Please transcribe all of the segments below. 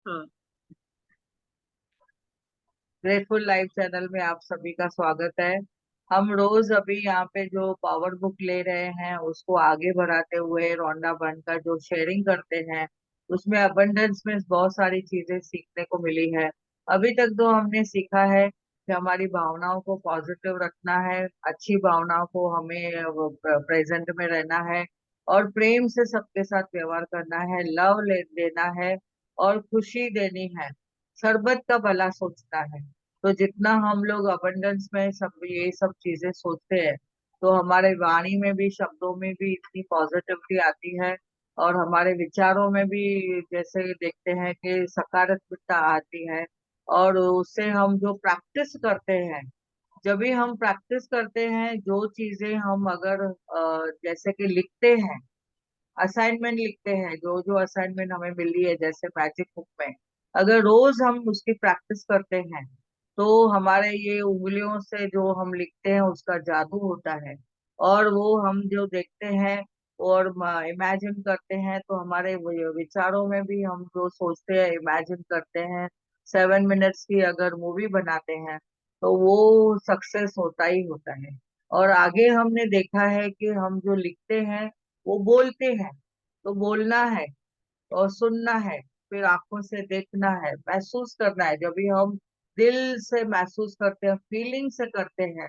हाँ। Grateful life channel में आप सभी का स्वागत है। हम रोज अभी यहाँ पे जो पावर बुक ले रहे हैं उसको आगे बढ़ाते हुए रोंडा बर्न का जो शेयरिंग करते हैं उसमें अबंडेंस में बहुत सारी चीजें सीखने को मिली है। अभी तक तो हमने सीखा है कि हमारी भावनाओं को पॉजिटिव रखना है, अच्छी भावनाओं को हमें प्रेजेंट में रहना है और प्रेम से सबके साथ व्यवहार करना है, लव देना है और खुशी देनी है, शरबत का भला सोचना है। तो जितना हम लोग अबंडेंस में सब ये सब चीजें सोचते हैं तो हमारे वाणी में भी, शब्दों में भी इतनी पॉजिटिविटी आती है और हमारे विचारों में भी जैसे देखते हैं कि सकारात्मकता आती है। और उससे हम जो प्रैक्टिस करते हैं, जब भी हम प्रैक्टिस करते हैं जो चीजें हम अगर जैसे कि लिखते हैं, असाइनमेंट लिखते हैं, जो जो असाइनमेंट हमें मिली है जैसे मैजिक बुक में, अगर रोज हम उसकी प्रैक्टिस करते हैं तो हमारे ये उंगलियों से जो हम लिखते हैं उसका जादू होता है। और वो हम जो देखते हैं और इमेजिन करते हैं तो हमारे विचारों में भी हम जो सोचते हैं, इमेजिन करते हैं, 7 मिनट्स की अगर मूवी बनाते हैं तो वो सक्सेस होता ही होता है। और आगे हमने देखा है कि हम जो लिखते हैं वो बोलते हैं, तो बोलना है और सुनना है, फिर आंखों से देखना है, महसूस करना है। जब भी हम दिल से महसूस करते हैं, फीलिंग से करते हैं,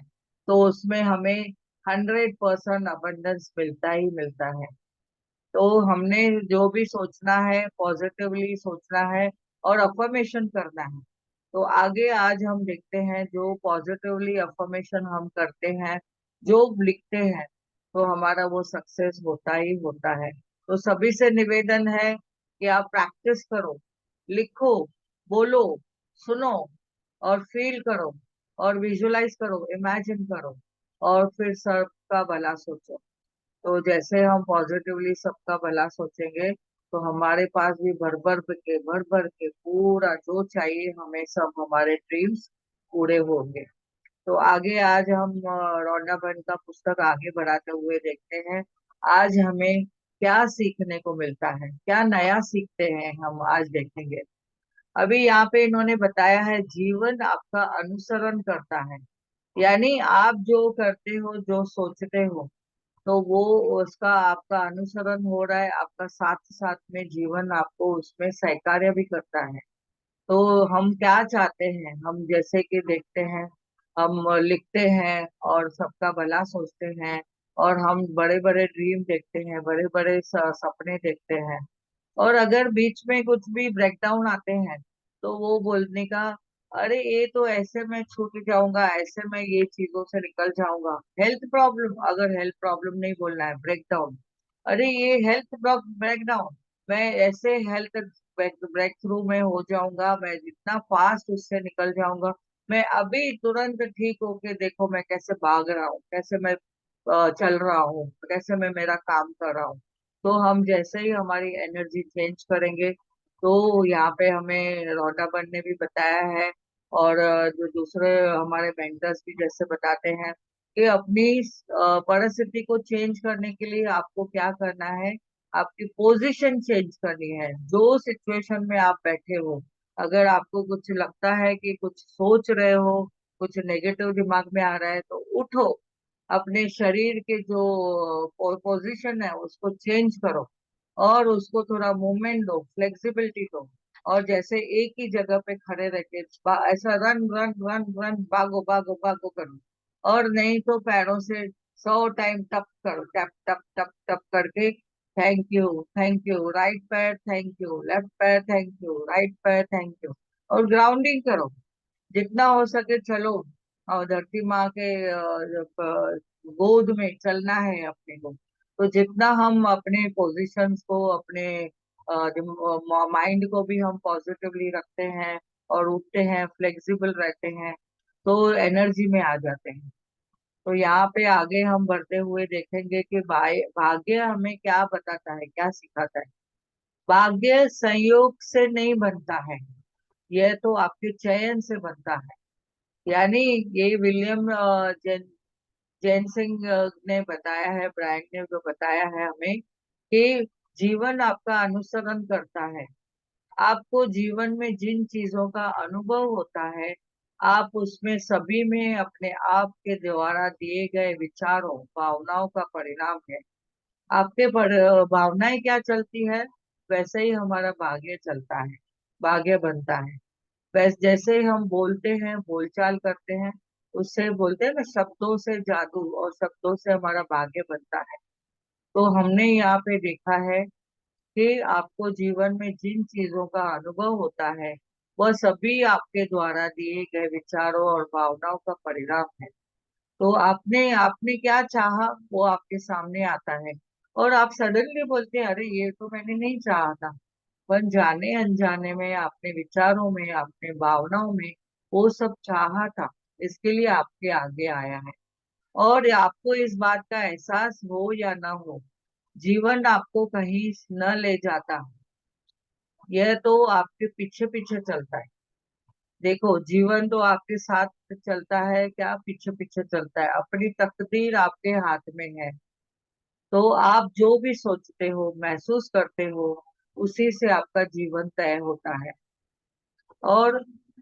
तो उसमें हमें 100% अबंडेंस मिलता ही मिलता है। तो हमने जो भी सोचना है पॉजिटिवली सोचना है और अफर्मेशन करना है। तो आगे आज हम देखते हैं जो पॉजिटिवली अफर्मेशन हम करते हैं, जो लिखते हैं, तो हमारा वो सक्सेस होता ही होता है। तो सभी से निवेदन है कि आप प्रैक्टिस करो, लिखो, बोलो, सुनो और फील करो और विजुलाइज करो, इमेजिन करो और फिर सबका भला सोचो। तो जैसे हम पॉजिटिवली सबका भला सोचेंगे तो हमारे पास भी भर भर के पूरा जो चाहिए हमें सब हमारे ड्रीम्स पूरे होंगे। तो आगे आज हम रोंडा बर्न का पुस्तक आगे बढ़ाते हुए देखते हैं। आज हमें क्या सीखने को मिलता है, क्या नया सीखते हैं हम आज देखेंगे। अभी यहाँ पे इन्होंने बताया है जीवन आपका अनुसरण करता है, यानी आप जो करते हो, जो सोचते हो, तो वो उसका आपका अनुसरण हो रहा है, आपका साथ साथ में जीवन आपको उसमें सहकार्य भी करता है। तो हम क्या चाहते हैं, हम जैसे कि देखते हैं, हम लिखते हैं और सबका भला सोचते हैं और हम बड़े बड़े ड्रीम देखते हैं, बड़े बड़े सपने देखते हैं। और अगर बीच में कुछ भी ब्रेकडाउन आते हैं तो वो बोलने का, अरे ये तो ऐसे मैं छूट जाऊंगा, ऐसे मैं ये चीजों से निकल जाऊंगा। हेल्थ प्रॉब्लम, अगर हेल्थ प्रॉब्लम नहीं बोलना है, ब्रेकडाउन, अरे ये हेल्थ ब्रेकडाउन, मैं ऐसे हेल्थ ब्रेक थ्रू में हो जाऊंगा, मैं जितना फास्ट उससे निकल जाऊंगा। मैं अभी तुरंत ठीक होके देखो मैं कैसे भाग रहा हूँ, कैसे मैं चल रहा हूँ, कैसे मैं मेरा काम कर रहा हूँ। तो हम जैसे ही हमारी एनर्जी चेंज करेंगे, तो यहाँ पे हमें रोटाबन ने भी बताया है और जो दूसरे हमारे मेंटर्स भी जैसे बताते हैं कि अपनी परिस्थिति को चेंज करने के लिए आपको क्या करना है, आपकी पोजीशन चेंज करनी है। जो सिचुएशन में आप बैठे हो, अगर आपको कुछ लगता है कि कुछ सोच रहे हो, कुछ नेगेटिव दिमाग में आ रहा है, तो उठो, अपने शरीर के जो पोजीशन है उसको चेंज करो और उसको थोड़ा मूवमेंट दो, फ्लेक्सिबिलिटी दो। और जैसे एक ही जगह पे खड़े रह के ऐसा रन रन रन रन, भागो भागो भागो करो। और नहीं तो पैरों से 100 टाइम टप करो, टप टप टप टप करके, थैंक यू राइट पैर, थैंक यू लेफ्ट पैर, थैंक यू राइट पैर, थैंक यू। और ग्राउंडिंग करो, जितना हो सके चलो। और धरती माँ के गोद में चलना है अपने को। तो जितना हम अपने पोजीशंस को, अपने माइंड को भी हम पॉजिटिवली रखते हैं और उठते हैं, फ्लेक्सिबल रहते हैं, तो एनर्जी में आ जाते हैं। तो यहाँ पे आगे हम बढ़ते हुए देखेंगे कि भाग्य हमें क्या बताता है, क्या सिखाता है। भाग्य संयोग से नहीं बनता है, यह तो आपके चयन से बनता है। यानी ये विलियम जैन सिंह ने बताया है, ब्रायन ने जो बताया है हमें कि जीवन आपका अनुसरण करता है। आपको जीवन में जिन चीजों का अनुभव होता है, आप उसमें सभी में अपने आप के द्वारा दिए गए विचारों भावनाओं का परिणाम है। भावनाएं क्या चलती है, वैसे ही हमारा भाग्य चलता है, भाग्य बनता है। वैसे जैसे ही हम बोलते हैं, बोलचाल करते हैं, उससे बोलते हैं ना, शब्दों से जादू और शब्दों से हमारा भाग्य बनता है। तो हमने यहाँ पे देखा है कि आपको जीवन में जिन चीजों का अनुभव होता है, वह सभी आपके द्वारा दिए गए विचारों और भावनाओं का परिणाम है। तो आपने आपने क्या चाहा, वो आपके सामने आता है। और आप सडनली बोलते हैं, अरे ये तो मैंने नहीं चाहा था, पर जाने अनजाने में आपने विचारों में, आपने भावनाओं में वो सब चाहा था, इसके लिए आपके आगे आया है। और आपको इस बात का एहसास हो या ना हो, जीवन आपको कहीं न ले जाता, यह तो आपके पीछे पीछे चलता है। देखो, जीवन तो आपके साथ चलता है, क्या पीछे पीछे चलता है, अपनी तकदीर आपके हाथ में है। तो आप जो भी सोचते हो, महसूस करते हो, उसी से आपका जीवन तय होता है। और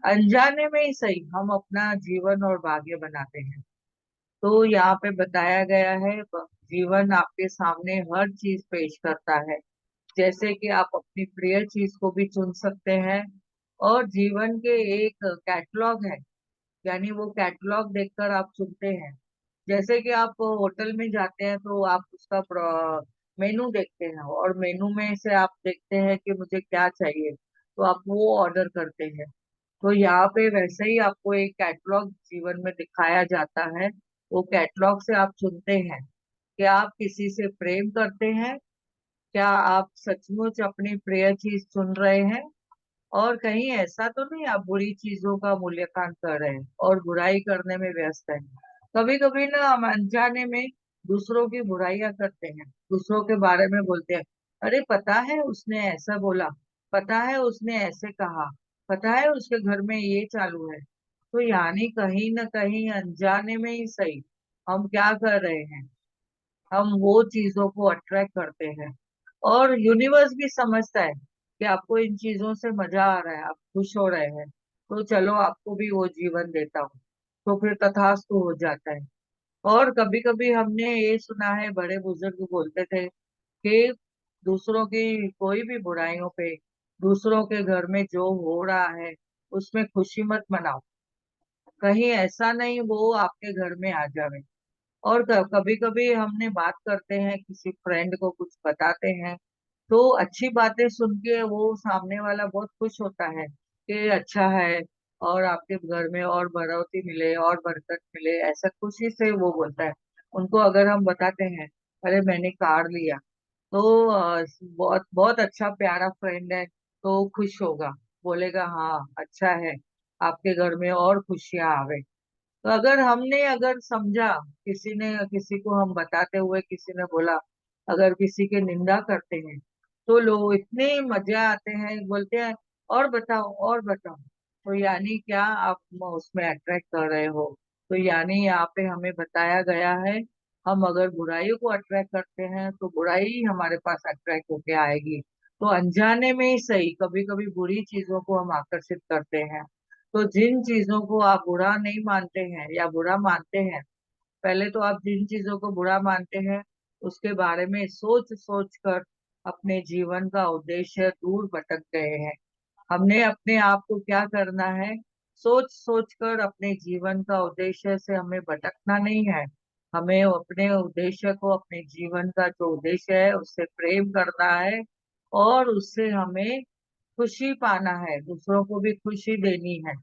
अनजाने में ही सही हम अपना जीवन और भाग्य बनाते हैं। तो यहाँ पे बताया गया है, जीवन आपके सामने हर चीज पेश करता है। जैसे कि आप अपनी प्रिय चीज को भी चुन सकते हैं, और जीवन के एक कैटलॉग है, यानी वो कैटलॉग देखकर आप चुनते हैं। जैसे कि आप होटल में जाते हैं तो आप उसका मेनू देखते हैं, और मेनू में से आप देखते हैं कि मुझे क्या चाहिए, तो आप वो ऑर्डर करते हैं। तो यहाँ पे वैसे ही आपको एक कैटलॉग जीवन में दिखाया जाता है। वो कैटलॉग से आप चुनते हैं कि आप किसी से प्रेम करते हैं, क्या आप सचमुच अपनी प्रिय चीज चुन रहे हैं, और कहीं ऐसा तो नहीं आप बुरी चीजों का मूल्यांकन कर रहे हैं और बुराई करने में व्यस्त हैं। कभी कभी ना हम अनजाने में दूसरों की बुराइयां करते हैं, दूसरों के बारे में बोलते हैं, अरे पता है उसने ऐसा बोला, पता है उसने ऐसे कहा, पता है उसके घर में ये चालू है। तो यानी कहीं ना कहीं अनजाने में ही सही, हम क्या कर रहे हैं, हम वो चीजों को अट्रैक्ट करते हैं। और यूनिवर्स भी समझता है कि आपको इन चीजों से मजा आ रहा है, आप खुश हो रहे हैं, तो चलो आपको भी वो जीवन देता हूँ। तो फिर तथास्तु हो जाता है। और कभी कभी हमने ये सुना है, बड़े बुजुर्ग बोलते थे कि दूसरों की कोई भी बुराइयों पे, दूसरों के घर में जो हो रहा है उसमें खुशी मत मनाओ, कहीं ऐसा नहीं वो आपके घर में आ जावे। और कभी कभी हमने बात करते हैं, किसी फ्रेंड को कुछ बताते हैं, तो अच्छी बातें सुन के वो सामने वाला बहुत खुश होता है कि अच्छा है, और आपके घर में और बढ़ोतरी मिले और बरकत मिले, ऐसा खुशी से वो बोलता है। उनको अगर हम बताते हैं, अरे मैंने कार लिया, तो बहुत बहुत अच्छा प्यारा फ्रेंड है, तो खुश होगा, बोलेगा हाँ अच्छा है, आपके घर में और खुशियां आवे। तो अगर समझा, किसी ने किसी को हम बताते हुए किसी ने बोला, अगर किसी की निंदा करते हैं, तो लोग इतने मजा आते हैं, बोलते हैं और बताओ और बताओ। तो यानी क्या आप उसमें अट्रैक्ट कर रहे हो। तो यानी यहाँ पे हमें बताया गया है, हम अगर बुराइयों को अट्रैक्ट करते हैं तो बुराई ही हमारे पास अट्रैक्ट होके आएगी। तो अनजाने में ही सही, कभी कभी बुरी चीजों को हम आकर्षित करते हैं। तो जिन चीजों को आप बुरा नहीं मानते हैं या बुरा मानते हैं, पहले तो आप जिन चीजों को बुरा मानते हैं उसके बारे में सोच सोच कर अपने जीवन का उद्देश्य दूर भटक गए हैं। हमने अपने आप को क्या करना है, सोच सोच कर अपने जीवन का उद्देश्य से हमें भटकना नहीं है। हमें अपने उद्देश्य को, अपने जीवन का जो उद्देश्य है उससे प्रेम करना है, और उससे हमें खुशी पाना है, दूसरों को भी खुशी देनी है।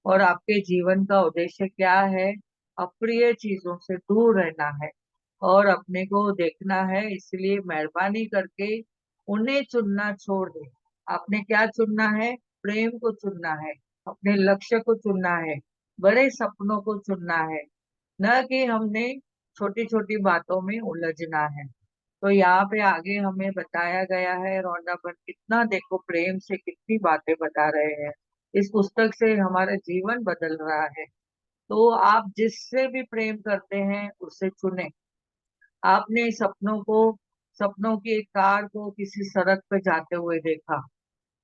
और आपके जीवन का उद्देश्य क्या है, अप्रिय चीजों से दूर रहना है और अपने को देखना है। इसलिए मेहरबानी करके उन्हें चुनना छोड़ दे। आपने क्या चुनना है, प्रेम को चुनना है, अपने लक्ष्य को चुनना है, बड़े सपनों को चुनना है, न कि हमने छोटी छोटी बातों में उलझना है। तो यहाँ पे आगे हमें बताया गया है, रोंडा पर कितना देखो प्रेम से कितनी बातें बता रहे हैं। इस पुस्तक से हमारा जीवन बदल रहा है। तो आप जिससे भी प्रेम करते हैं उससे चुने। आपने सपनों की एक कार को किसी सड़क पे जाते हुए देखा,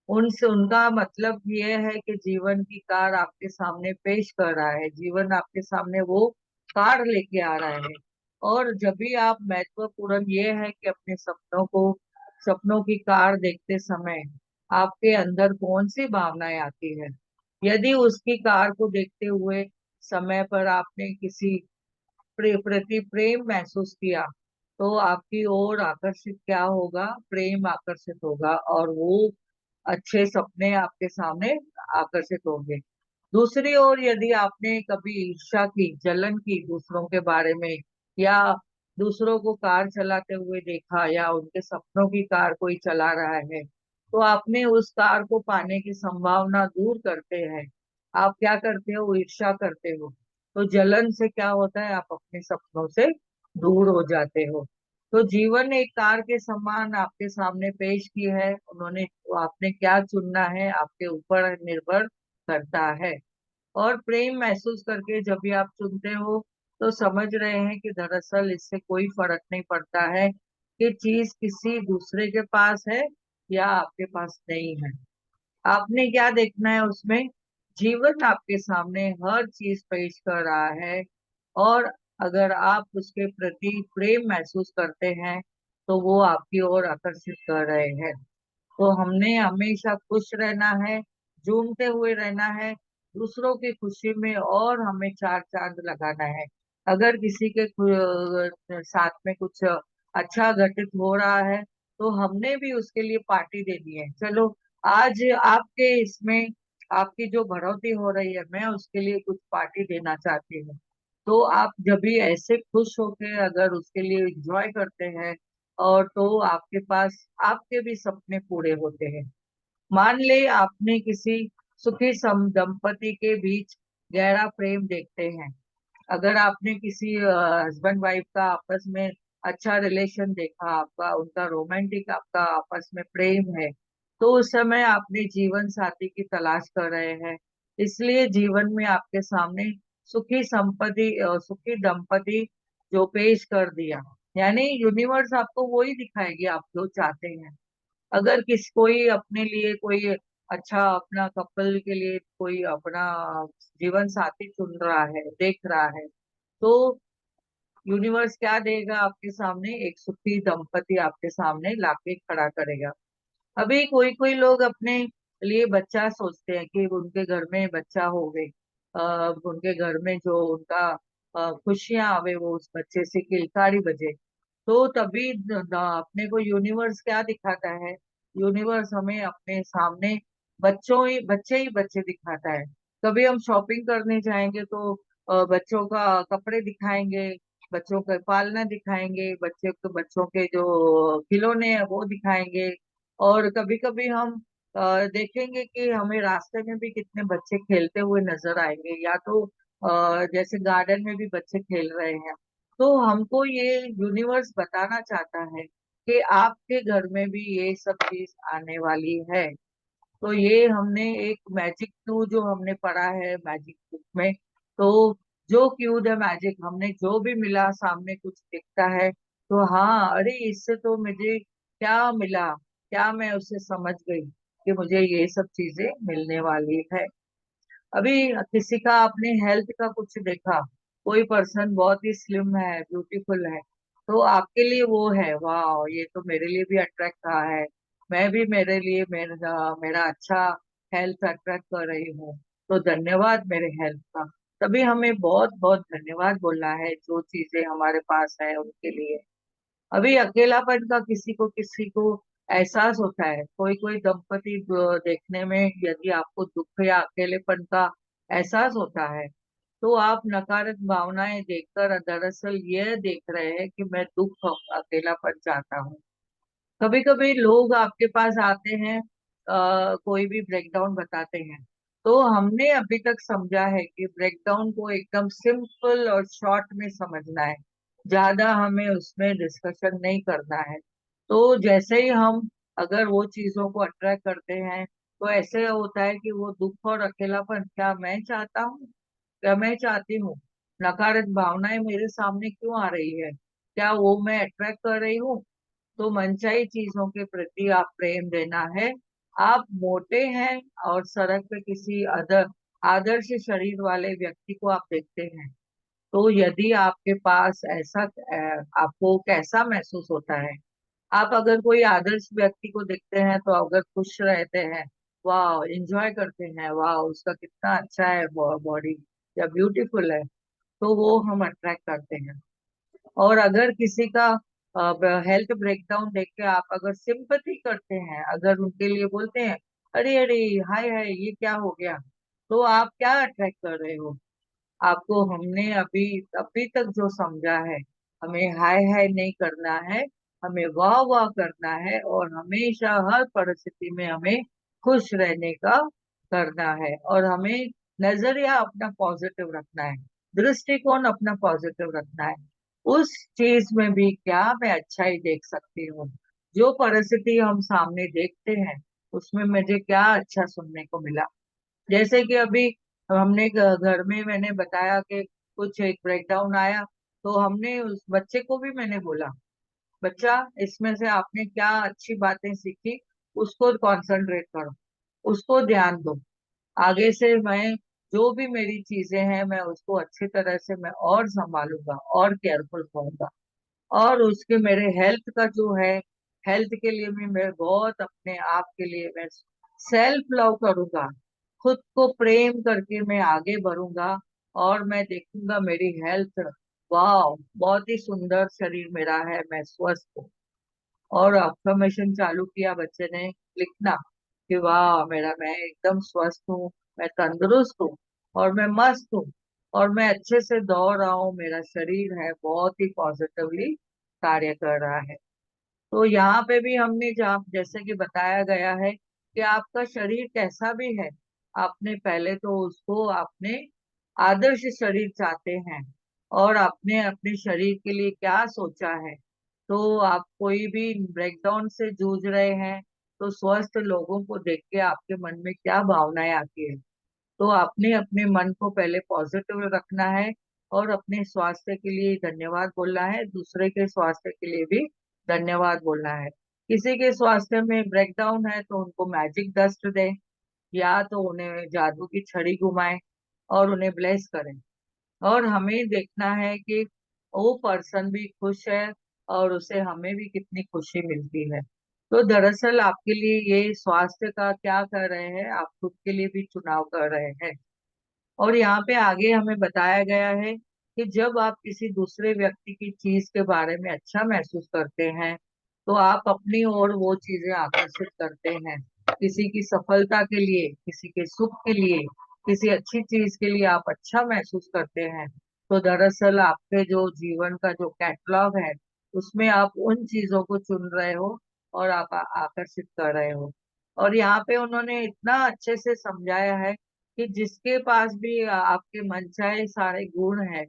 उनसे उनका मतलब ये है कि जीवन की कार आपके सामने पेश कर रहा है, जीवन आपके सामने वो कार लेके आ रहा है। और जब भी आप महत्वपूर्ण ये है कि अपने सपनों की कार देखते समय आपके अंदर कौन सी भावनाएं आती है। यदि उसकी कार को देखते हुए समय पर आपने किसी प्रति प्रेम महसूस किया, तो आपकी ओर आकर्षित क्या होगा, प्रेम आकर्षित होगा और वो अच्छे सपने आपके सामने आकर्षित होंगे। दूसरी ओर यदि आपने कभी ईर्ष्या की, जलन की दूसरों के बारे में, या दूसरों को कार चलाते हुए देखा, या उनके सपनों की कार कोई चला रहा है, तो आपने उस कार को पाने की संभावना दूर करते हैं। आप क्या करते हो, ईर्ष्या करते हो। तो जलन से क्या होता है, आप अपने सपनों से दूर हो जाते हो। तो जीवन एक कार के समान आपके सामने पेश की है उन्होंने, तो आपने क्या चुनना है आपके ऊपर निर्भर करता है। और प्रेम महसूस करके जब भी आप चुनते हो, तो समझ रहे हैं कि दरअसल इससे कोई फर्क नहीं पड़ता है कि चीज किसी दूसरे के पास है या आपके पास नहीं है। आपने क्या देखना है उसमें, जीवन आपके सामने हर चीज पेश कर रहा है। और अगर आप उसके प्रति प्रेम महसूस करते हैं, तो वो आपकी ओर आकर्षित कर रहे हैं। तो हमने हमेशा खुश रहना है, झूमते हुए रहना है, दूसरों की खुशी में और हमें चार चांद लगाना है। अगर किसी के साथ में कुछ अच्छा घटित हो रहा है, तो हमने भी उसके लिए पार्टी देनी है। चलो, आज आपके इसमें आपकी जो बढ़ोतरी हो रही है, मैं उसके लिए कुछ पार्टी देना चाहती हूँ। तो आप जब भी ऐसे खुश होके अगर उसके लिए एंजॉय करते हैं, और तो आपके पास आपके भी सपने पूरे होते हैं। मान ले आपने किसी सुखी सम दंपति के बीच गहरा प्रेम देखते हैं। अगर आपने किसी हस्बैंड वाइफ का आपस में अच्छा रिलेशन देखा, आपका उनका रोमांटिक आपका आपस में प्रेम है, तो उस समय आपने जीवन साथी की तलाश कर रहे हैं। इसलिए जीवन में आपके सामने सुखी दंपति जो पेश कर दिया, यानी यूनिवर्स आपको वही दिखाएगी आप जो चाहते हैं। अगर कोई अपने लिए कोई अच्छा अपना कपल के लिए कोई अपना जीवन साथी चुन रहा है, देख रहा है, तो यूनिवर्स क्या देगा आपके सामने, एक सुखी दंपति आपके सामने लाके खड़ा करेगा। अभी कोई कोई लोग अपने लिए बच्चा सोचते हैं कि उनके घर में बच्चा हो गए, उनके घर में जो उनका खुशियां आवे, वो उस बच्चे से किलकारी बजे। तो तभी अपने को यूनिवर्स क्या दिखाता है, यूनिवर्स हमें अपने सामने बच्चे ही बच्चे दिखाता है। कभी हम शॉपिंग करने जाएंगे तो बच्चों का कपड़े दिखाएंगे, बच्चों का पालना दिखाएंगे, बच्चों के जो खिलौने हैं वो दिखाएंगे। और कभी कभी हम देखेंगे कि हमें रास्ते में भी कितने बच्चे खेलते हुए नजर आएंगे, या तो जैसे गार्डन में भी बच्चे खेल रहे हैं। तो हमको ये यूनिवर्स बताना चाहता है कि आपके घर में भी ये सब चीज आने वाली है। तो ये हमने एक मैजिक क्यू जो हमने पढ़ा है मैजिक बुक में, तो जो क्यू द मैजिक, हमने जो भी मिला सामने कुछ दिखता है, तो हाँ, अरे इससे तो मुझे क्या मिला, क्या मैं उसे समझ गई कि मुझे ये सब चीजें मिलने वाली है। अभी किसी का अपने हेल्थ का कुछ देखा, कोई पर्सन बहुत ही स्लिम है, ब्यूटीफुल है, तो आपके लिए वो है, वाह ये तो मेरे लिए भी अट्रैक्ट रहा है। मैं भी मेरे लिए मेरा अच्छा हेल्थ अट्रैक्ट कर रही हूँ, तो धन्यवाद मेरे हेल्थ का। तभी हमें बहुत बहुत धन्यवाद बोलना है जो चीजें हमारे पास है उनके लिए। अभी अकेलापन का किसी को एहसास होता है, कोई कोई दंपति देखने में यदि आपको दुख या अकेलेपन का एहसास होता है, तो आप नकारात्मक भावनाएं देखकर दरअसल ये देख रहे हैं कि मैं दुख और अकेलापन चाहता हूँ। कभी कभी लोग आपके पास आते हैं, कोई भी ब्रेकडाउन बताते हैं, तो हमने अभी तक समझा है कि ब्रेकडाउन को एकदम सिंपल और शॉर्ट में समझना है, ज्यादा हमें उसमें डिस्कशन नहीं करना है। तो जैसे ही हम अगर वो चीजों को अट्रैक्ट करते हैं, तो ऐसे होता है कि वो दुख और अकेलापन क्या मैं चाहता हूँ, क्या मैं चाहती हूँ, नकारात्मक भावनाएं मेरे सामने क्यों आ रही है, क्या वो मैं अट्रैक्ट कर रही हूँ। तो मनचाही चीजों के प्रति आप प्रेम देना है, आप मोटे हैं और सड़क पे किसी आदर्श शरीर वाले व्यक्ति को आप देखते हैं, तो यदि आपके पास ऐसा आपको कैसा महसूस होता है? आप अगर कोई आदर्श व्यक्ति को देखते हैं तो अगर खुश रहते हैं, वाह एंजॉय करते हैं, वाह उसका कितना अच्छा है बॉडी या ब्यूटीफुल है, तो वो हम अट्रैक्ट करते हैं। और अगर किसी का हेल्थ ब्रेकडाउन देख के आप अगर सिंपथी करते हैं, अगर उनके लिए बोलते हैं अरे अरे हाय हाय ये क्या हो गया, तो आप क्या अट्रैक्ट कर रहे हो? आपको हमने अभी अभी तक जो समझा है, हमें हाय हाय नहीं करना है, हमें वाह वाह करना है, और हमेशा हर परिस्थिति में हमें खुश रहने का करना है, और हमें नजरिया अपना पॉजिटिव रखना है, दृष्टिकोण अपना पॉजिटिव रखना है। उस चीज में भी क्या मैं अच्छाई देख सकती हूँ? जो परिस्थिति हम सामने देखते हैं उसमें मुझे क्या अच्छा सुनने को मिला। जैसे कि अभी हमने घर में मैंने बताया कि कुछ एक ब्रेकडाउन आया, तो हमने उस बच्चे को भी मैंने बोला, बच्चा इसमें से आपने क्या अच्छी बातें सीखी, उसको कंसंट्रेट करो, उसको ध्यान दो। आगे से मैं जो भी मेरी चीजें हैं मैं उसको अच्छी तरह से मैं और संभालूंगा और केयरफुल रहूंगा। और उसके मेरे हेल्थ का जो है, हेल्थ के लिए भी मैं बहुत अपने आप के लिए मैं सेल्फ लव करूंगा, खुद को प्रेम करके मैं आगे बढ़ूंगा। और मैं देखूंगा मेरी हेल्थ, वाह बहुत ही सुंदर शरीर मेरा है, मैं स्वस्थ हूँ। और अफर्मेशन चालू किया बच्चे ने लिखना कि वाह मेरा मैं एकदम स्वस्थ हूँ, मैं तंदुरुस्त हूँ, और मैं मस्त हूँ, और मैं अच्छे से दौड़ रहा हूँ, मेरा शरीर है बहुत ही पॉजिटिवली कार्य कर रहा है। तो यहाँ पे भी हमने जहाँ जैसे कि बताया गया है कि आपका शरीर कैसा भी है, आपने पहले तो उसको आपने आदर्श शरीर चाहते हैं, और आपने अपने शरीर के लिए क्या सोचा है। तो आप कोई भी ब्रेकडाउन से जूझ रहे हैं, तो स्वस्थ लोगों को देख के आपके मन में क्या भावनाएं आती है? तो आपने अपने मन को पहले पॉजिटिव रखना है, और अपने स्वास्थ्य के लिए धन्यवाद बोलना है, दूसरे के स्वास्थ्य के लिए भी धन्यवाद बोलना है। किसी के स्वास्थ्य में ब्रेकडाउन है तो उनको मैजिक डस्ट दें, या तो उन्हें जादू की छड़ी घुमाएं और उन्हें ब्लेस करें। और हमें देखना है कि वो पर्सन भी खुश है, और उसे हमें भी कितनी खुशी मिलती है। तो दरअसल आपके लिए ये स्वास्थ्य का क्या कर रहे हैं, आप खुद के लिए भी चुनाव कर रहे हैं। और यहाँ पे आगे हमें बताया गया है कि जब आप किसी दूसरे व्यक्ति की चीज के बारे में अच्छा महसूस करते हैं, तो आप अपनी ओर वो चीजें आकर्षित करते हैं। किसी की सफलता के लिए, किसी के सुख के लिए, किसी अच्छी चीज के लिए आप अच्छा महसूस करते हैं, तो दरअसल आपके जो जीवन का जो कैटलॉग है उसमें आप उन चीजों को चुन रहे हो, और आप आकर्षित कर रहे हो। और यहाँ पे उन्होंने इतना अच्छे से समझाया है कि जिसके पास भी आपके मनचाहे सारे गुण हैं,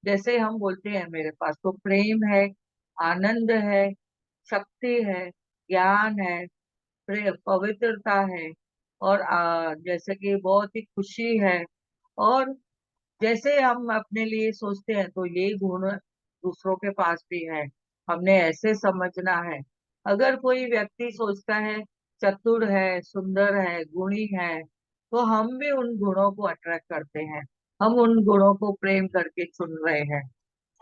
जैसे हम बोलते हैं मेरे पास तो प्रेम है, आनंद है, शक्ति है, ज्ञान है, पवित्रता है, और जैसे कि बहुत ही खुशी है, और जैसे हम अपने लिए सोचते हैं तो ये गुण दूसरों के पास भी है, हमने ऐसे समझना है। अगर कोई व्यक्ति सोचता है चतुर है, सुंदर है, गुणी है, तो हम भी उन गुणों को अट्रैक्ट करते हैं, हम उन गुणों को प्रेम करके चुन रहे हैं।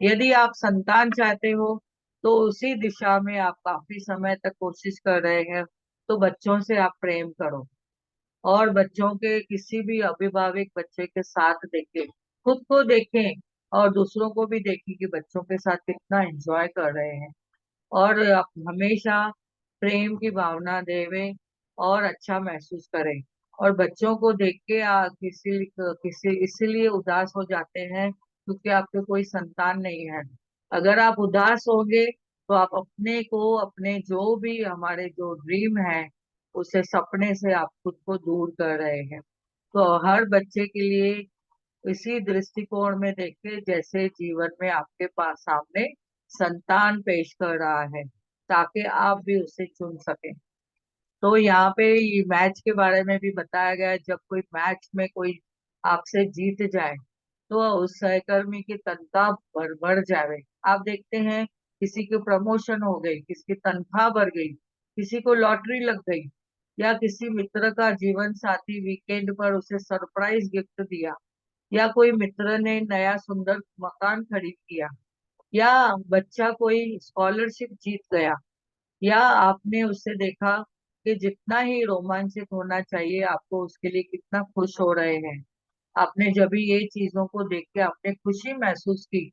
यदि आप संतान चाहते हो तो उसी दिशा में आप काफी समय तक कोशिश कर रहे हैं, तो बच्चों से आप प्रेम करो, और बच्चों के किसी भी अभिभावक बच्चे के साथ देखें, खुद को देखें, और दूसरों को भी देखें कि बच्चों के साथ कितना एंजॉय कर रहे हैं। और आप हमेशा प्रेम की भावना देवे और अच्छा महसूस करें। और बच्चों को देख के किसी किसी इसीलिए उदास हो जाते हैं क्योंकि आपके कोई संतान नहीं है। अगर आप उदास होंगे तो आप अपने को, अपने जो भी हमारे जो ड्रीम है, उसे सपने से आप खुद को दूर कर रहे हैं। तो हर बच्चे के लिए इसी दृष्टिकोण में देखें, जैसे जीवन में आपके पास सामने संतान पेश कर रहा है, ताकि आप भी उसे चुन सकें। तो यहाँ पे ये मैच के बारे में भी बताया गया है, जब कोई मैच में कोई आपसे जीत जाए तो उस सहकर्मी की तनख्वाह बढ़ जावे। आप देखते हैं किसी की प्रमोशन हो गई, किसी की तनख्वाह बढ़ गई, किसी को लॉटरी लग गई, या किसी मित्र का जीवन साथी वीकेंड पर उसे सरप्राइज गिफ्ट दिया, या कोई मित्र ने नया सुंदर मकान खरीद किया, या बच्चा कोई स्कॉलरशिप जीत गया, या आपने उससे देखा कि जितना ही रोमांचित होना चाहिए आपको उसके लिए कितना खुश हो रहे हैं। आपने जब भी ये चीजों को देख के आपने खुशी महसूस की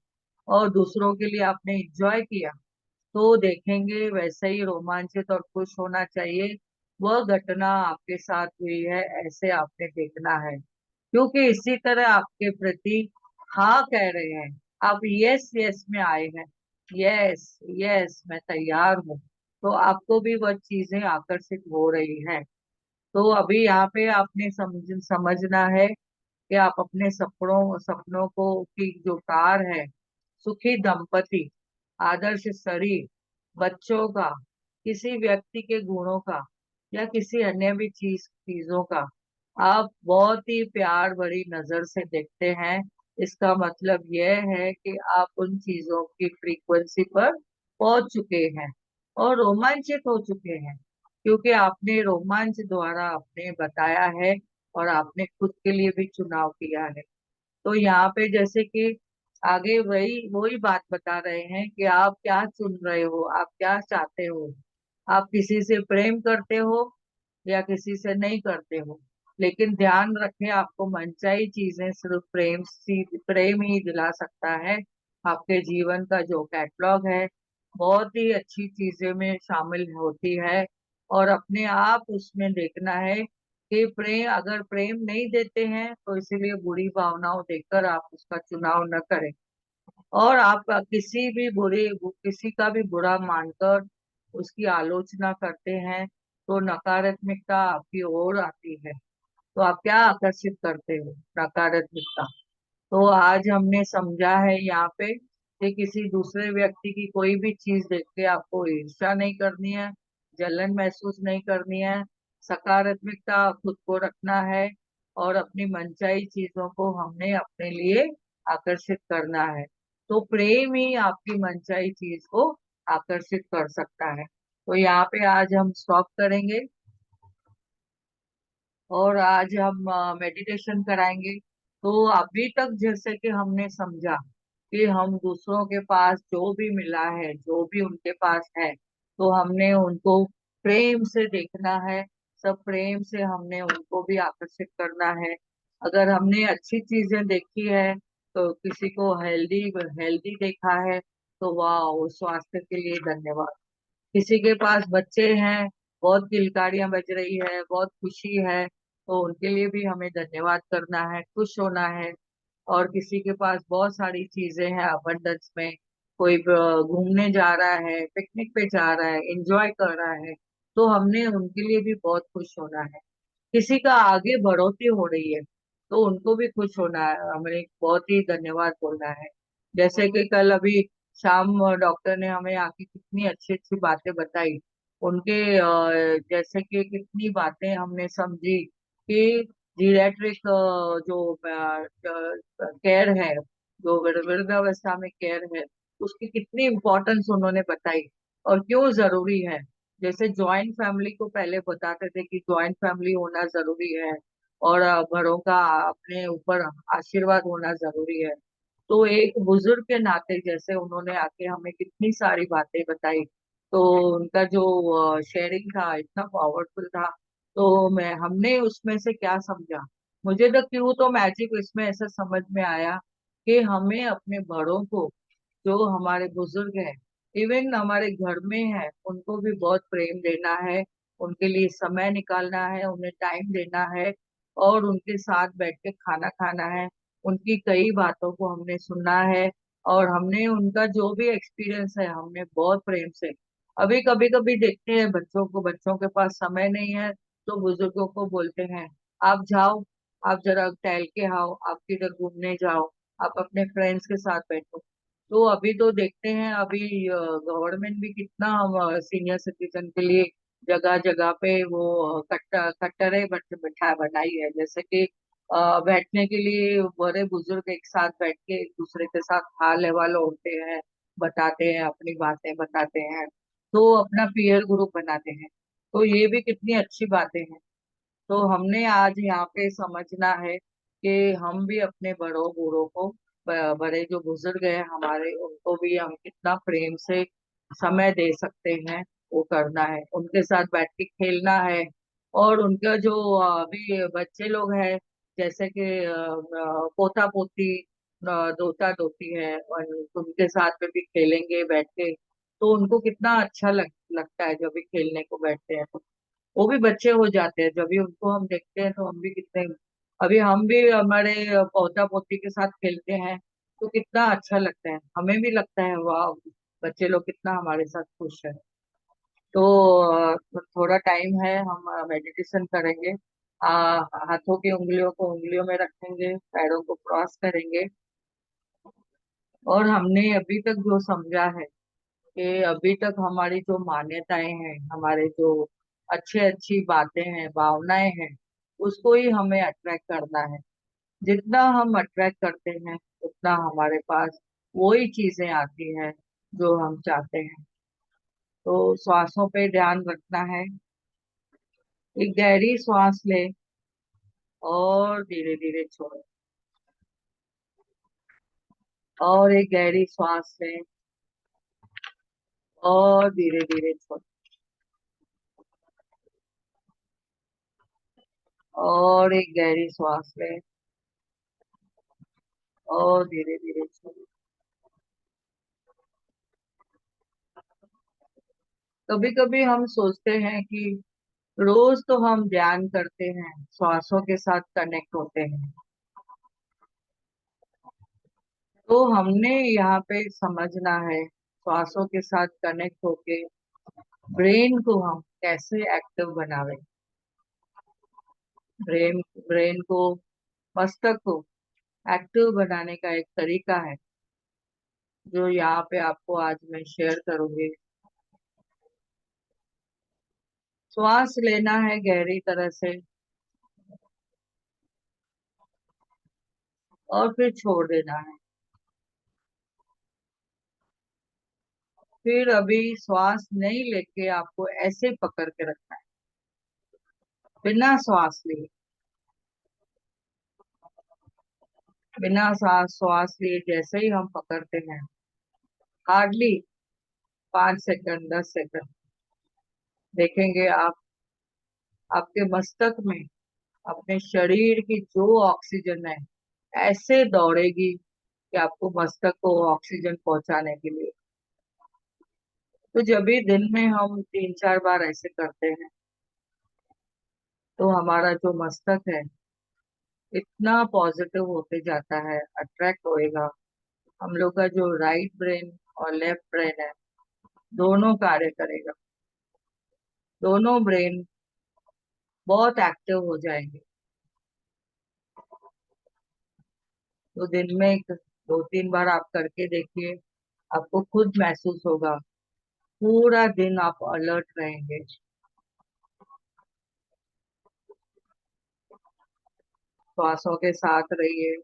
और दूसरों के लिए आपने एंजॉय किया, तो देखेंगे वैसे ही रोमांचित और खुश होना चाहिए। वह घटना आपके साथ हुई है ऐसे आपने देखना है, क्योंकि इसी तरह आपके प्रति हाँ कह रहे हैं, आप यस यस में आए हैं, यस यस मैं तैयार हूँ, तो आपको भी वह चीजें आकर्षित हो रही हैं। तो अभी यहाँ पे आपने समझना है कि आप अपने सपनों सपनों को की जो कार है, सुखी दंपति, आदर्श शरीर, बच्चों का, किसी व्यक्ति के गुणों का, या किसी अन्य भी चीजों का आप बहुत ही प्यार भरी नजर से देखते हैं। इसका मतलब यह है कि आप उन चीजों की फ्रीक्वेंसी पर पहुंच चुके हैं और रोमांचित हो चुके हैं, क्योंकि आपने रोमांच द्वारा आपने बताया है और आपने खुद के लिए भी चुनाव किया है। तो यहाँ पे जैसे कि आगे वही वही बात बता रहे हैं कि आप क्या चुन रहे हो, आप क्या चाहते हो, आप किसी से प्रेम करते हो या किसी से नहीं करते हो। लेकिन ध्यान रखें, आपको मनचाही चीजें सिर्फ प्रेम ही दिला सकता है। आपके जीवन का जो कैटलॉग है बहुत ही अच्छी चीजें में शामिल होती है, और अपने आप उसमें देखना है कि प्रेम, अगर प्रेम नहीं देते हैं तो इसीलिए बुरी भावनाओं देकर आप उसका चुनाव न करें। और आप किसी का भी बुरा मानकर उसकी आलोचना करते हैं तो नकारात्मकता आपकी ओर आती है। तो आप क्या आकर्षित करते हो? नकारात्मकता। तो आज हमने समझा है यहाँ पे कि किसी दूसरे व्यक्ति की कोई भी चीज देख के आपको ईर्ष्या नहीं करनी है, जलन महसूस नहीं करनी है, सकारात्मकता खुद को रखना है, और अपनी मनचाही चीजों को हमने अपने लिए आकर्षित करना है। तो प्रेम ही आपकी मनचाही चीज को आकर्षित कर सकता है। तो यहाँ पे आज हम स्टॉप करेंगे और आज हम मेडिटेशन कराएंगे। तो अभी तक जैसे कि हमने समझा कि हम दूसरों के पास जो भी मिला है, जो भी उनके पास है, तो हमने उनको प्रेम से देखना है, सब प्रेम से हमने उनको भी आकर्षित करना है। अगर हमने अच्छी चीजें देखी है, तो किसी को हेल्दी हेल्दी देखा है, तो वाह, उस स्वास्थ्य के लिए धन्यवाद। किसी के पास बच्चे हैं, बहुत किलकारियां बज रही है, बहुत खुशी है, तो उनके लिए भी हमें धन्यवाद करना है, खुश होना है। और किसी के पास बहुत सारी चीजें हैं अबंडेंस में, कोई घूमने जा रहा है, पिकनिक पे जा रहा है, एंजॉय कर रहा है, तो हमने उनके लिए भी बहुत खुश होना है। किसी का आगे बढ़ोतरी हो रही है, तो उनको भी खुश होना है, हमें बहुत ही धन्यवाद बोलना है। जैसे कि कल अभी शाम डॉक्टर ने हमें आके कितनी अच्छी अच्छी बातें बताई, उनके जैसे कि कितनी बातें हमने समझी कि जीरियाट्रिक जो केयर है, जो वृद्धावस्था में केयर है, उसकी कितनी इम्पोर्टेंस उन्होंने बताई और क्यों जरूरी है। जैसे जॉइंट फैमिली को पहले बताते थे कि जॉइंट फैमिली होना जरूरी है और बड़ों का अपने ऊपर आशीर्वाद होना जरूरी है। तो एक बुजुर्ग के नाते जैसे उन्होंने आके हमें कितनी सारी बातें बताई, तो उनका जो शेयरिंग था इतना पावरफुल था। तो मैं हमने उसमें से क्या समझा, मुझे तो क्यों तो मैजिक इसमें ऐसा समझ में आया कि हमें अपने बड़ों को, जो हमारे बुजुर्ग हैं, इवन हमारे घर में है, उनको भी बहुत प्रेम देना है, उनके लिए समय निकालना है, उन्हें टाइम देना है, और उनके साथ बैठ के खाना खाना है। उनकी कई बातों को हमने सुनना है, और हमने उनका जो भी एक्सपीरियंस है हमने बहुत प्रेम से। अभी कभी कभी देखते हैं बच्चों को, बच्चों के पास समय नहीं है, तो बुजुर्गों को बोलते हैं आप जाओ, आप जरा टहल के आओ, आप किधर घूमने जाओ, आप अपने फ्रेंड्स के साथ बैठो। तो अभी तो देखते हैं, अभी गवर्नमेंट भी कितना सीनियर सिटीजन के लिए जगह जगह पे वो कट्टरे बैठा बनाई है, जैसे कि बैठने के लिए बड़े बुजुर्ग एक साथ बैठ के एक दूसरे के साथ हाल अहवाल होते हैं, बताते हैं, अपनी बातें बताते हैं, तो अपना पीयर ग्रुप बनाते हैं। तो ये भी कितनी अच्छी बातें हैं। तो हमने आज यहाँ पे समझना है कि हम भी अपने बड़ों बूढ़ों को, बड़े जो बुजुर्ग हैं हमारे, उनको भी हम कितना प्रेम से समय दे सकते हैं, वो करना है। उनके साथ बैठ के खेलना है। और उनका जो अभी बच्चे लोग हैं, जैसे कि पोता पोती, दोता दोती है, और उनके साथ में भी खेलेंगे बैठ के, तो उनको कितना अच्छा लगता है जब भी खेलने को बैठते हैं। तो वो भी बच्चे हो जाते हैं जब भी उनको हम देखते हैं, तो हम भी कितने, अभी हम भी हमारे पोता पोती के साथ खेलते हैं, तो कितना अच्छा लगता है, हमें भी लगता है वाह, बच्चे लोग कितना हमारे साथ खुश है। तो थोड़ा टाइम है, हम मेडिटेशन करेंगे। हाथों की उंगलियों को उंगलियों में रखेंगे, पैरों को क्रॉस करेंगे। और हमने अभी तक जो समझा है कि अभी तक हमारी जो मान्यताएं हैं, हमारे जो अच्छे अच्छी बातें हैं, भावनाएं हैं, उसको ही हमें अट्रैक्ट करना है। जितना हम अट्रैक्ट करते हैं, उतना हमारे पास वही चीजें आती हैं जो हम चाहते हैं। तो श्वासों पे ध्यान रखना है। एक गहरी श्वास ले और धीरे धीरे छोड़े। और एक गहरी श्वास ले और धीरे धीरे छोड़े। और एक गहरी श्वास ले और धीरे धीरे छोड़े। कभी कभी हम सोचते हैं कि रोज तो हम ध्यान करते हैं, श्वासों के साथ कनेक्ट होते हैं। तो हमने यहाँ पे समझना है, श्वासों के साथ कनेक्ट होके ब्रेन को हम कैसे एक्टिव बनावे। ब्रेन ब्रेन को, मस्तिष्क को एक्टिव बनाने का एक तरीका है, जो यहाँ पे आपको आज मैं शेयर करूंगी। श्वास लेना है गहरी तरह से, और फिर छोड़ देना है। फिर अभी श्वास नहीं लेके आपको ऐसे ही पकड़ के रखना है, बिना श्वास लिए। बिना सांस श्वास लिए जैसे ही हम पकड़ते हैं, हार्डली 5 सेकंड 10 सेकंड, देखेंगे आप, आपके मस्तक में अपने शरीर की जो ऑक्सीजन है ऐसे दौड़ेगी कि आपको मस्तक को ऑक्सीजन पहुंचाने के लिए। तो जब भी दिन में हम 3 4 बार ऐसे करते हैं, तो हमारा जो मस्तक है इतना पॉजिटिव होते जाता है, अट्रैक्ट होएगा। हम लोग का जो राइट ब्रेन और लेफ्ट ब्रेन है, दोनों कार्य करेगा। दोनों ब्रेन बहुत एक्टिव हो जाएंगे। तो दिन में 2 3 बार आप करके देखिए, आपको खुद महसूस होगा, पूरा दिन आप अलर्ट रहेंगे। श्वासों के साथ रहिए।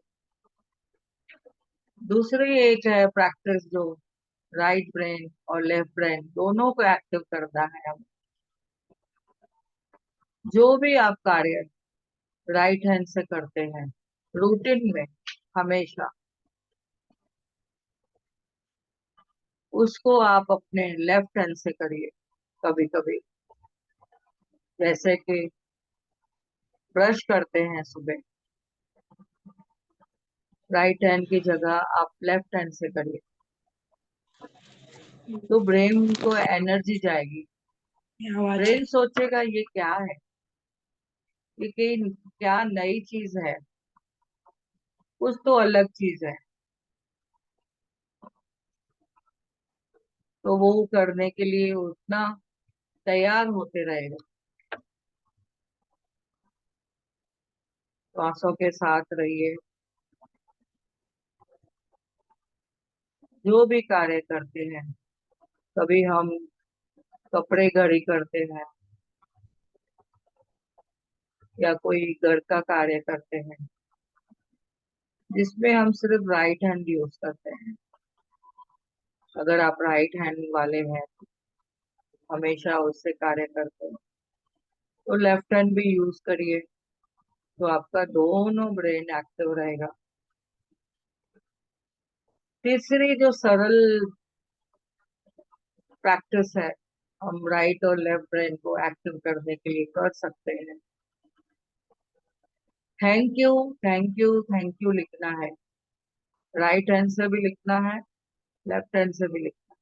दूसरी एक है प्रैक्टिस, जो राइट ब्रेन और लेफ्ट ब्रेन दोनों को एक्टिव करना है। हम जो भी आप कार्य राइट हैंड से करते हैं रूटीन में, हमेशा उसको आप अपने लेफ्ट हैंड से करिए। कभी कभी जैसे कि ब्रश करते हैं सुबह, राइट हैंड की जगह आप लेफ्ट हैंड से करिए, तो ब्रेन को एनर्जी जाएगी। आवाज है। ब्रेन सोचेगा ये क्या है, ये क्या नई चीज है, कुछ तो अलग चीज है। तो वो करने के लिए उतना तैयार होते रहेगा। श्वासों के साथ रहिए। जो भी कार्य करते हैं, कभी हम कपड़े घड़ी करते हैं या कोई घर का कार्य करते हैं, जिसमें हम सिर्फ राइट हैंड यूज करते हैं। अगर आप राइट हैंड वाले हैं, तो हमेशा उससे कार्य करते हैं। तो लेफ्ट हैंड भी यूज करिए, तो आपका दोनों ब्रेन एक्टिव रहेगा। तीसरी जो सरल प्रैक्टिस है, हम राइट और लेफ्ट ब्रेन को एक्टिव करने के लिए कर सकते हैं। Thank you, thank you, thank you लिखना है। राइट हैंड से भी लिखना है, लेफ्ट हैंड से भी लिखना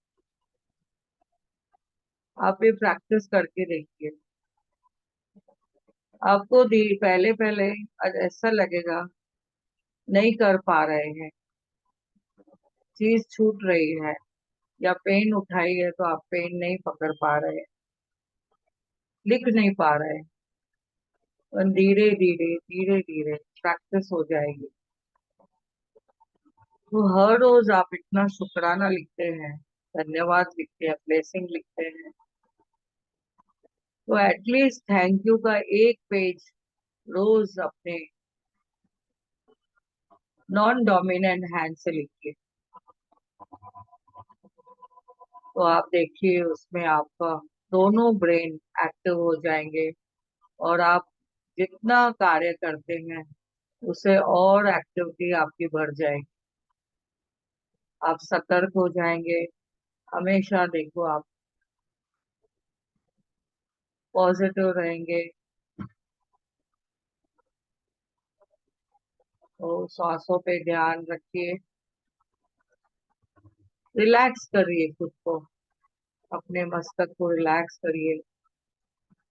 है। आप ये प्रैक्टिस करके देखिए। आपको पहले पहले ऐसा लगेगा नहीं कर पा रहे हैं, चीज छूट रही है, या पेन उठाई है तो आप पेन नहीं पकड़ पा रहे, लिख नहीं पा रहे। और धीरे धीरे धीरे धीरे प्रैक्टिस हो जाएगी। तो हर रोज आप इतना शुक्राना लिखते हैं, धन्यवाद लिखते हैं, ब्लेसिंग लिखते हैं, तो एटलीस्ट थैंक यू का एक पेज रोज अपने नॉन डोमिनेंट हैंड से लिखिए। तो आप देखिए उसमें आपका दोनों ब्रेन एक्टिव हो जाएंगे, और आप जितना कार्य करते हैं उससे और एक्टिविटी आपकी बढ़ जाएगी। आप सतर्क हो जाएंगे। हमेशा देखो आप पॉजिटिव रहेंगे। तो सांसों पे ध्यान रखिए, रिलैक्स करिए खुद को, अपने मस्तक को रिलैक्स करिए।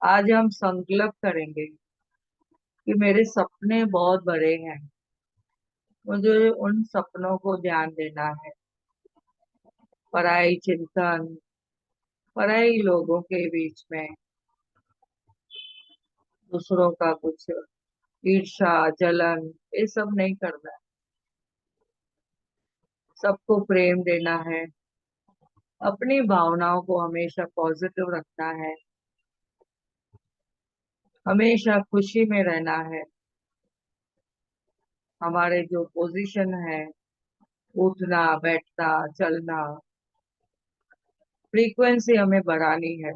आज हम संकल्प करेंगे कि मेरे सपने बहुत बड़े हैं, मुझे उन सपनों को ध्यान देना है। पराई चिंतन, पराई लोगों के बीच में दूसरों का कुछ ईर्ष्या जलन, ये सब नहीं करना है। सबको प्रेम देना है, अपनी भावनाओं को हमेशा पॉजिटिव रखना है, हमेशा खुशी में रहना है। हमारे जो पोजीशन है, उठना बैठना चलना, फ्रीक्वेंसी हमें बढ़ानी है।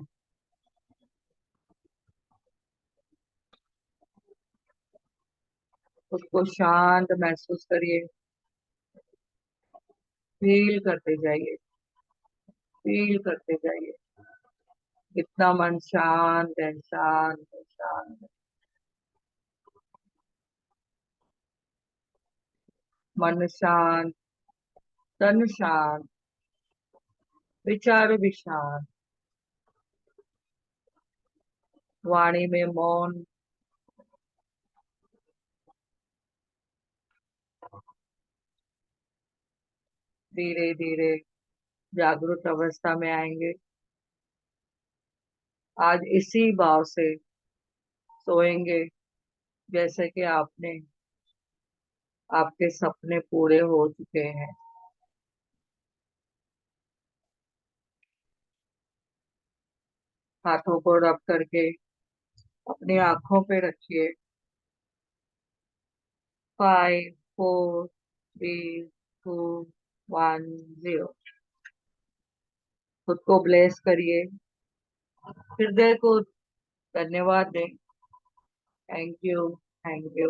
उसको शांत महसूस करिए, फील करते जाइए, फील करते जाइए। इतना मन शांत है, शांत है, शांत है। मन शांत, तन शांत, विचार भी शांत, वाणी में मौन। धीरे धीरे जागरूक अवस्था में आएंगे। आज इसी भाव से सोएंगे जैसे कि आपने आपके सपने पूरे हो चुके हैं। हाथों को रब करके अपनी आंखों पे रखिए। 5 4 3 2 1 0। खुद को ब्लेस करिए, हृदय को धन्यवाद दें। Thank you, thank you.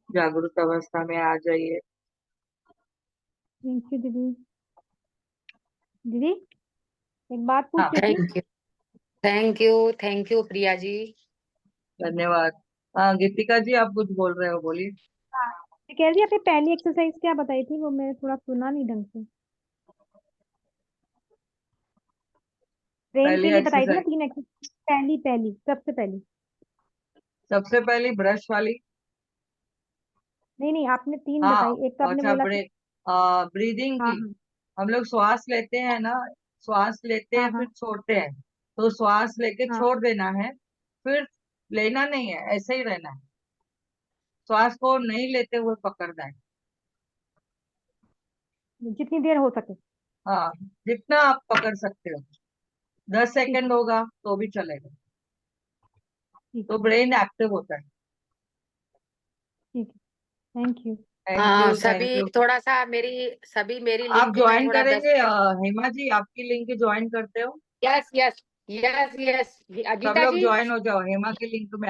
जागरूक अवस्था में आ जाइए। थैंक यू दीदी। दीदी एक बात हाँ, पूछनी थी। Thank you, thank you, thank you Priya ji. धन्यवाद। हाँ गीतिका जी, आप कुछ बोल रहे हो, बोलिए। हाँ, मैं कह रही थी आपने पहली एक्सरसाइज क्या बताई थी, वो मैंने थोड़ा सुना नहीं ढंग से। ब्रेन के पहली लिए बताई थी ना एक्सरसाइज, 3 एक्सरसाइज। पहली पहली सबसे पहली। सबसे पहली ब्रश वाली। नहीं नहीं, आपने 3 हाँ, बताई, एक तो आपने अच्छा, बोला था। ब्रीदिंग हाँ की। हाँ हम लोग श्वास लेते हैं ना, श्वास लेते हाँ हैं फिर हाँ छोड़ते हैं। तो श्वास लेके हाँ। छोड़ देना है, फिर लेना नहीं है, ऐसे ही रहना है। श्वास को नहीं लेते हुए पकड़ना है। जितनी देर हो सके। हाँ, जितना आप पकड़ सकते हो। 10 ठीक सेकंड होगा तो भी चलेगा। ठीक तो है ब्रेन एक्टिव होता है। ठीक है। Thank you. थैंक हाँ, यू, थैंक सभी यू। थोड़ा सा सभी मेरी आप लिंक में ज्वाइन थोड़ा 10। करेंगे, हेमा जी, आपकी लिंक ज्वाइन करते हो? यस यस, यस यस सब अजीता लोग जी। ज्वाइन हो जाओ, हेमा के लिंक में